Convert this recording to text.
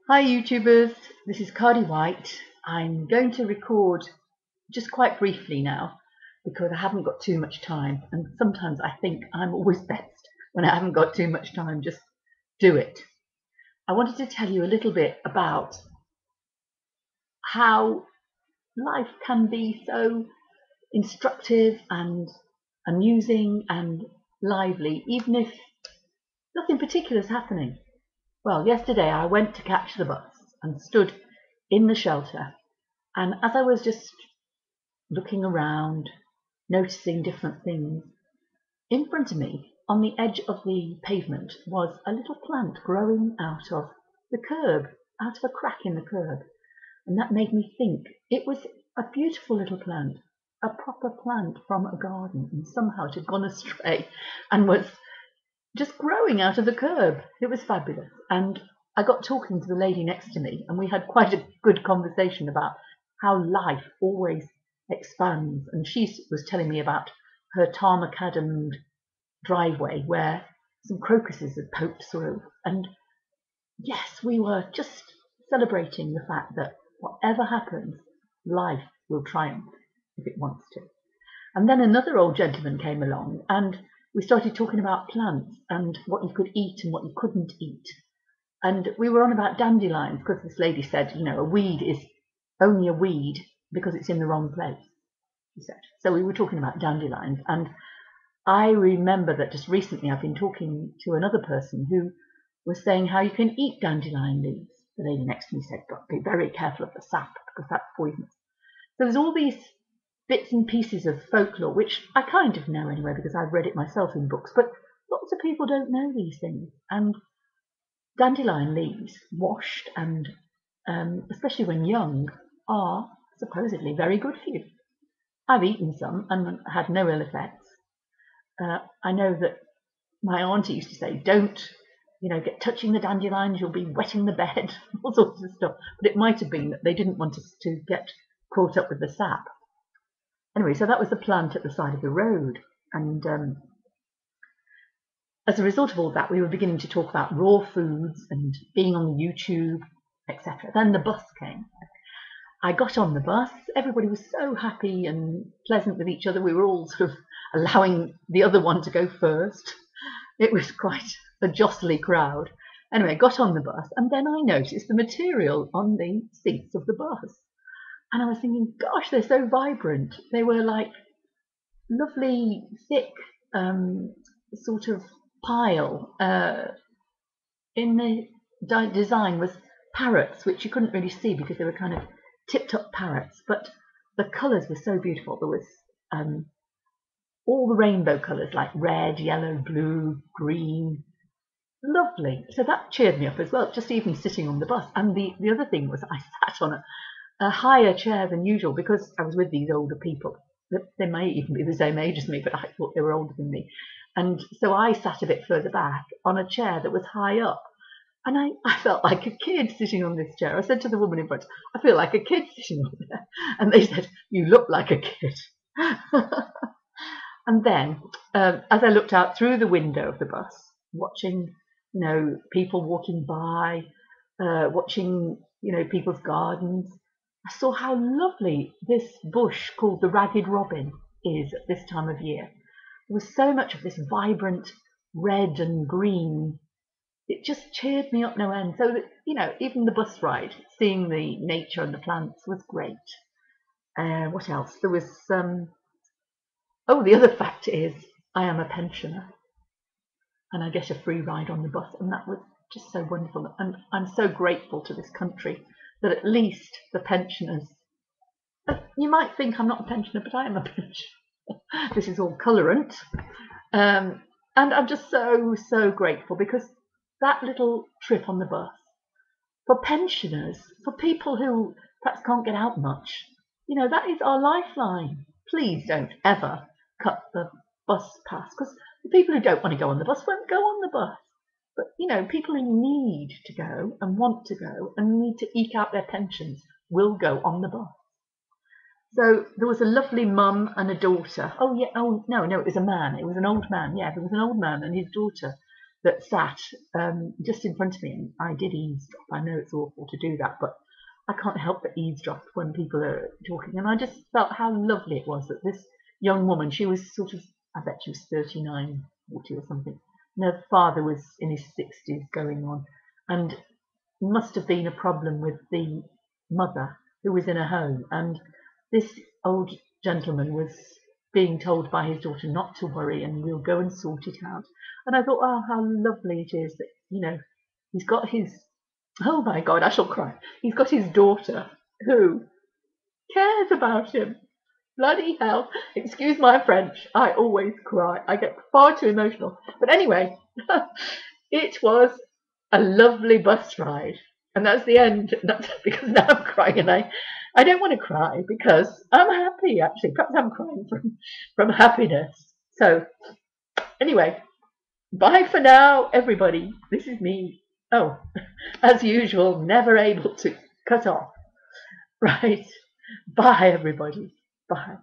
Hi YouTubers, this is Cardy White. I'm going to record just quite briefly now because I haven't got too much time, and sometimes I think I'm always best when I haven't got too much time, just do it. I wanted to tell you a little bit about how life can be so instructive and amusing and lively even if nothing particular is happening. Well, yesterday I went to catch the bus and stood in the shelter. And as I was just looking around, noticing different things, in front of me, on the edge of the pavement, was a little plant growing out of the curb, out of a crack in the curb. And that made me think it was a beautiful little plant, a proper plant from a garden, and somehow it had gone astray and was just growing out of the curb. It was fabulous. And I got talking to the lady next to me, and we had quite a good conversation about how life always expands. And she was telling me about her tar-macadamed driveway where some crocuses had poked through. And yes, we were just celebrating the fact that whatever happens, life will triumph if it wants to. And then another old gentleman came along, and we started talking about plants and what you could eat and what you couldn't eat. And we were on about dandelions because this lady said, you know, a weed is only a weed because it's in the wrong place, she said. So we were talking about dandelions, and I remember that just recently I've been talking to another person who was saying how you can eat dandelion leaves. The lady next to me said, but be very careful of the sap because that's poisonous. So there's all these bits and pieces of folklore, which I kind of know anyway because I've read it myself in books, but lots of people don't know these things. And dandelion leaves, washed and especially when young, are supposedly very good for you. I've eaten some and had no ill effects. I know that my auntie used to say, don't, get touching the dandelions, you'll be wetting the bed, all sorts of stuff. But it might have been that they didn't want us to get caught up with the sap. Anyway, so that was the plant at the side of the road. And as a result of all that, we were beginning to talk about raw foods and being on YouTube, etc. Then the bus came. I got on the bus. Everybody was so happy and pleasant with each other. We were all sort of allowing the other one to go first. It was quite a jostly crowd. Anyway, I got on the bus, and then I noticed the material on the seats of the bus. And I was thinking, gosh, they're so vibrant. They were like lovely, thick sort of pile. In the design was parrots, which you couldn't really see because they were kind of tipped up parrots, but the colours were so beautiful. There was all the rainbow colours like red, yellow, blue, green. Lovely. So that cheered me up as well, just even sitting on the bus. And the other thing was I sat on a higher chair than usual because I was with these older people. They may even be the same age as me, but I thought they were older than me. And so I sat a bit further back on a chair that was high up. And I felt like a kid sitting on this chair. I said to the woman in front, I feel like a kid sitting on there. And they said, you look like a kid. And then, as I looked out through the window of the bus, watching, people walking by, watching, people's gardens, I saw how lovely this bush called the ragged robin is at this time of year. There was so much of this vibrant red and green. It just cheered me up no end. So that, even the bus ride, seeing the nature and the plants was great. What else? There was the other fact is I am a pensioner and I get a free ride on the bus, and that was just so wonderful. And I'm so grateful to this country that at least the pensioners, you might think I'm not a pensioner, but I am a pensioner. This is all colorant. And I'm just so grateful because that little trip on the bus, for pensioners, for people who perhaps can't get out much, that is our lifeline. Please don't ever cut the bus pass, because the people who don't want to go on the bus won't go on the bus. But, people who need to go and want to go and need to eke out their pensions will go on the bus. So there was a lovely mum and a daughter. Oh, yeah. Oh, no, it was a man. It was an old man. Yeah, there was an old man and his daughter that sat just in front of me, and I did eavesdrop. I know it's awful to do that, but I can't help but eavesdrop when people are talking. And I just felt how lovely it was that this young woman, she was sort of, I bet she was 39, 40 or something, and her father was in his 60s going on, and must have been a problem with the mother who was in a home. And this old gentleman was being told by his daughter not to worry and we'll go and sort it out. And I thought, oh, how lovely it is that, you know, he's got his, oh my God, I shall cry. He's got his daughter who cares about him. Bloody hell. Excuse my French. I always cry. I get far too emotional. But anyway, it was a lovely bus ride. And that's the end. That's because now I'm crying, and I don't want to cry because I'm happy, actually. Perhaps I'm crying from happiness. So anyway, bye for now, everybody. This is me. Oh, as usual, never able to cut off. Right. Bye, everybody. Bye.